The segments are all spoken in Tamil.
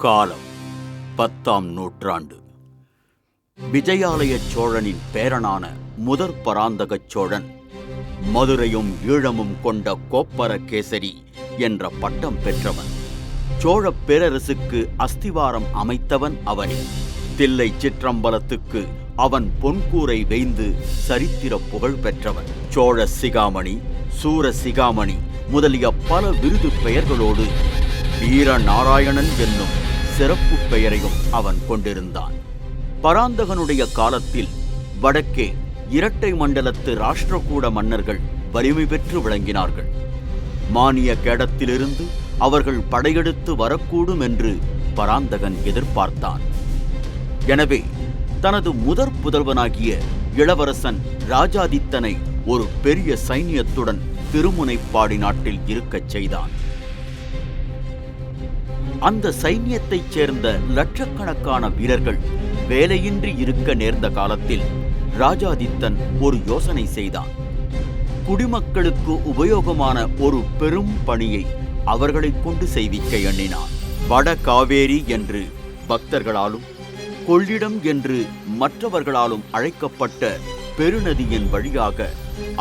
காலம் 10ஆம் நூற்றாண்டு. விஜயாலய சோழனின் பேரனான முதற் பராந்தகச் சோழன் மதுரையும் ஈழமும் கொண்ட கோப்பர கேசரி என்ற பட்டம் பெற்றவன். சோழப் பேரரசுக்கு அஸ்திவாரம் அமைத்தவன் அவனே. தில்லை சிற்றம்பலத்துக்கு அவன் பொன்கூரை வேய்ந்து சரித்திர புகழ் பெற்றவன். சோழ சிகாமணி, சூர சிகாமணி முதலிய பல விருது பெயர்களோடு வீர நாராயணன் என்னும் சிறப்பு பெயரையும் அவன் கொண்டிருந்தான். பராந்தகனுடைய காலத்தில் வடக்கே இரட்டை மண்டலத்து ராஷ்டிரகூட மன்னர்கள் வலிமை பெற்று விளங்கினார்கள். மானிய கேடத்திலிருந்து அவர்கள் படையெடுத்து வரக்கூடும் என்று பராந்தகன் எதிர்பார்த்தான். எனவே தனது முதற் புதல்வனாகிய இளவரசன் ராஜாதித்தனை ஒரு பெரிய சைனியத்துடன் திருமுனைப்பாடி நாட்டில் இருக்கச் செய்தான். அந்த சைன்யத்தைச் சேர்ந்த லட்சக்கணக்கான வீரர்கள் வேலையின்றி இருக்க நேர்ந்த காலத்தில் ராஜாதித்தன் ஒரு யோசனை செய்தான். குடிமக்களுக்கு உபயோகமான ஒரு பெரும் பணியை அவர்களைக் கொண்டு செய்விக்க எண்ணினான். வட காவேரி என்று பக்தர்களாலும் கொள்ளிடம் என்று மற்றவர்களாலும் அழைக்கப்பட்ட பெருநதியின் வழியாக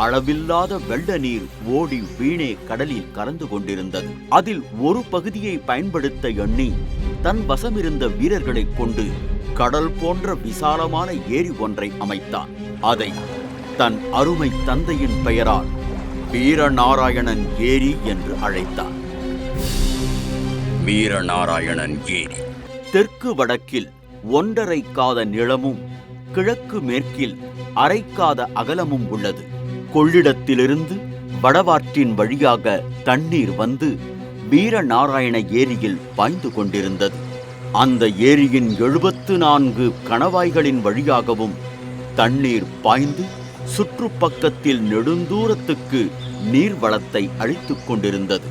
அளவில்லாத வெள்ள நீர் ஓடி வீணே கடலில் கலந்து கொண்டிருந்தது. அதில் ஒரு பகுதியை பயன்படுத்த எண்ணி தன் வசமிருந்த வீரர்களைக் கொண்டு கடல் போன்ற விசாலமான ஏரி ஒன்றை அமைத்தான். அதை தன் அருமை தந்தையின் பெயரால் வீரநாராயணன் ஏரி என்று அழைத்தான். வீரநாராயணன் ஏரி தெற்கு வடக்கில் 1.5 காத நீளமும் கிழக்கு மேற்கில் 1/2 காத அகலமும் உள்ளது. கொள்ளிடத்திலிருந்து வடவாற்றின் வழியாக தண்ணீர் வந்து வீரநாராயண ஏரியில் பாய்ந்து கொண்டிருந்தது. அந்த ஏரியின் 74 கணவாய்களின் வழியாகவும் தண்ணீர் பாய்ந்து சுற்றுப்பக்கத்தில் நெடுந்தூரத்துக்கு நீர்வளத்தை அழித்துக் கொண்டிருந்தது.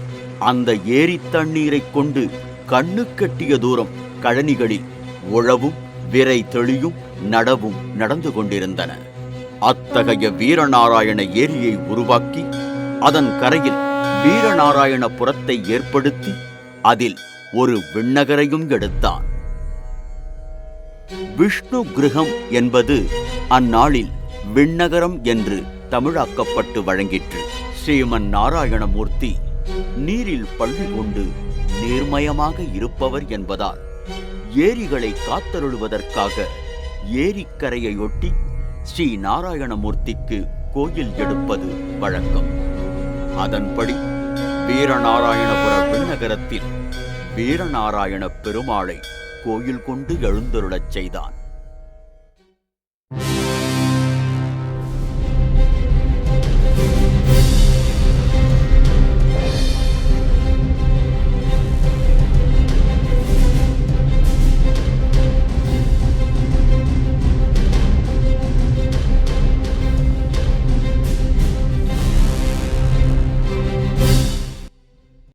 அந்த ஏரி தண்ணீரை கொண்டு கண்ணு கெட்டிய தூரம் கழனிகளில் உழவும் விரை தெளியும் நடவும் நடந்து கொண்டிருந்தன. அத்தகைய வீரநாராயண ஏரியை உருவாக்கி அதன் கரையில் வீரநாராயணபுரத்தை ஏற்படுத்தி அதில் ஒரு விண்ணகரையும் எடுத்தான். விஷ்ணு கிருகம் என்பது அந்நாளில் விண்ணகரம் என்று தமிழாக்கப்பட்டு வழங்கிற்று. ஸ்ரீமன் நாராயணமூர்த்தி நீரில் பள்ளி கொண்டு நீர்மயமாக இருப்பவர் என்பதால் ஏரிகளை காத்தருளுவதற்காக ஏரிக்கரையொட்டி ஸ்ரீ நாராயணமூர்த்திக்கு கோயில் எடுப்பது வழக்கம். அதன்படி வீரநாராயணபுர விண்ணகரத்தில் வீரநாராயண பெருமாளை கோயில் கொண்டு எழுந்தருளச் செய்தான்.